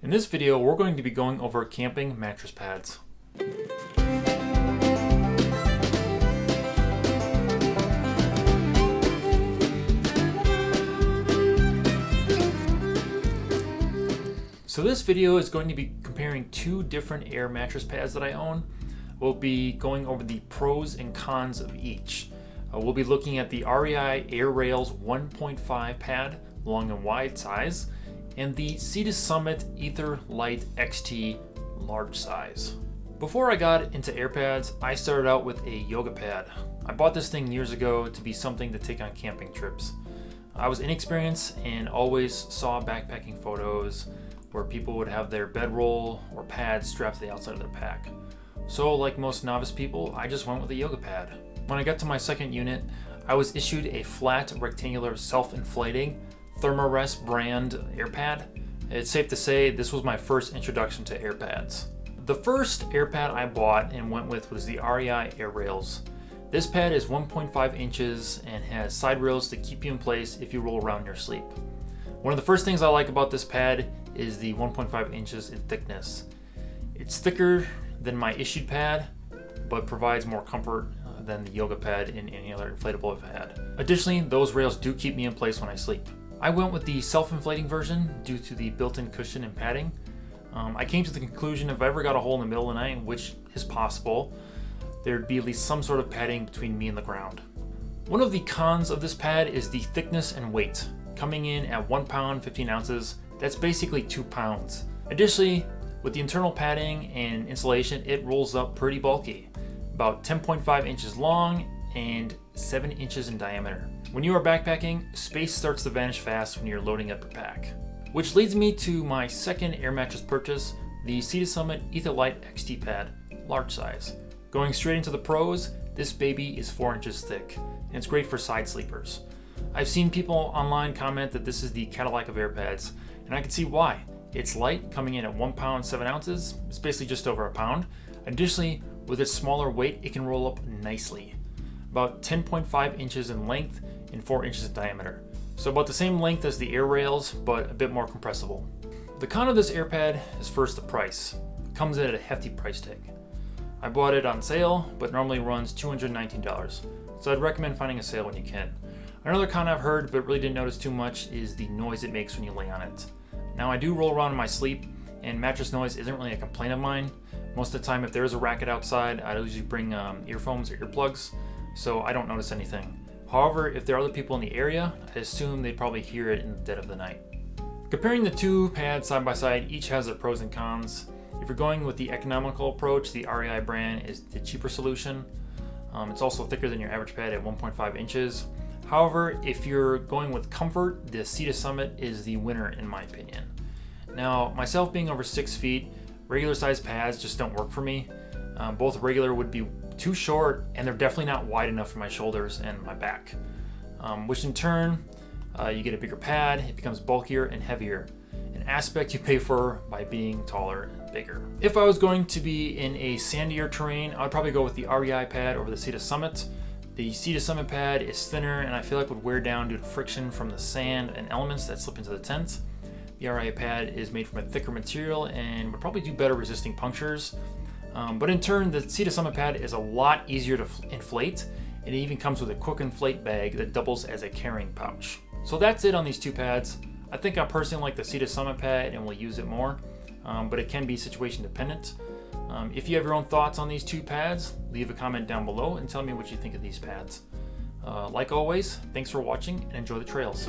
In this video, we're going to be going over camping mattress pads. So this video is going to be comparing two different air mattress pads that I own. We'll be going over the pros and cons of each. We'll be looking at the REI Air Rails 1.5 pad, long and wide size, and the Sea to Summit Ether Light XT large size. Before I got into air pads, I started out with a yoga pad. I bought this thing years ago to be something to take on camping trips. I was inexperienced and always saw backpacking photos where people would have their bedroll or pads strapped to the outside of their pack. So like most novice people, I just went with a yoga pad. When I got to my second unit, I was issued a flat rectangular self-inflating Thermarest brand air pad. It's safe to say this was my first introduction to air pads. The first air pad I bought and went with was the REI Air Rails. This pad is 1.5 inches and has side rails to keep you in place if you roll around in your sleep. One of the first things I like about this pad is the 1.5 inches in thickness. It's thicker than my issued pad, but provides more comfort than the yoga pad in any other inflatable I've had. Additionally, those rails do keep me in place when I sleep. I went with the self-inflating version due to the built-in cushion and padding. I came to the conclusion if I ever got a hole in the middle of the night, which is possible, there'd be at least some sort of padding between me and the ground. One of the cons of this pad is the thickness and weight. Coming in at 1 pound 15 ounces, that's basically 2 pounds. Additionally, with the internal padding and insulation, it rolls up pretty bulky, about 10.5 inches long and 7 inches in diameter. When you are backpacking, space starts to vanish fast when you're loading up your pack. Which leads me to my second air mattress purchase, the Sea to Summit Ether Light XT pad, large size. Going straight into the pros, this baby is 4 inches thick, and it's great for side sleepers. I've seen people online comment that this is the Cadillac of air pads, and I can see why. It's light, coming in at 1 pound 7 ounces. It's basically just over a pound. Additionally, with its smaller weight, it can roll up nicely. About 10.5 inches in length and 4 inches in diameter. So about the same length as the Air Rails, but a bit more compressible. The con of this air pad is first the price. It comes in at a hefty price tag. I bought it on sale, but normally runs $219. So I'd recommend finding a sale when you can. Another con I've heard, but really didn't notice too much, is the noise it makes when you lay on it. Now I do roll around in my sleep, and mattress noise isn't really a complaint of mine. Most of the time, if there is a racket outside, I usually bring earphones or earplugs, so I don't notice anything. However, if there are other people in the area, I assume they'd probably hear it in the dead of the night. Comparing the two pads side by side, each has their pros and cons. If you're going with the economical approach, the REI brand is the cheaper solution. It's also thicker than your average pad at 1.5 inches. However, if you're going with comfort, the Sea to Summit is the winner in my opinion. Now, myself being over 6 feet, regular size pads just don't work for me. Both regular would be too short, and they're definitely not wide enough for my shoulders and my back. Which in turn, you get a bigger pad, it becomes bulkier and heavier, an aspect you pay for by being taller and bigger. If I was going to be in a sandier terrain, I'd probably go with the REI pad over the Sea to Summit. The Sea to Summit pad is thinner and I feel like would wear down due to friction from the sand and elements that slip into the tent. The REI pad is made from a thicker material and would probably do better resisting punctures. But in turn, the Sea to Summit pad is a lot easier to inflate, and it even comes with a quick inflate bag that doubles as a carrying pouch. So that's it on these two pads. I think I personally like the Sea to Summit pad and will use it more, but it can be situation dependent. If you have your own thoughts on these two pads, leave a comment down below and tell me what you think of these pads. Like always, thanks for watching and enjoy the trails.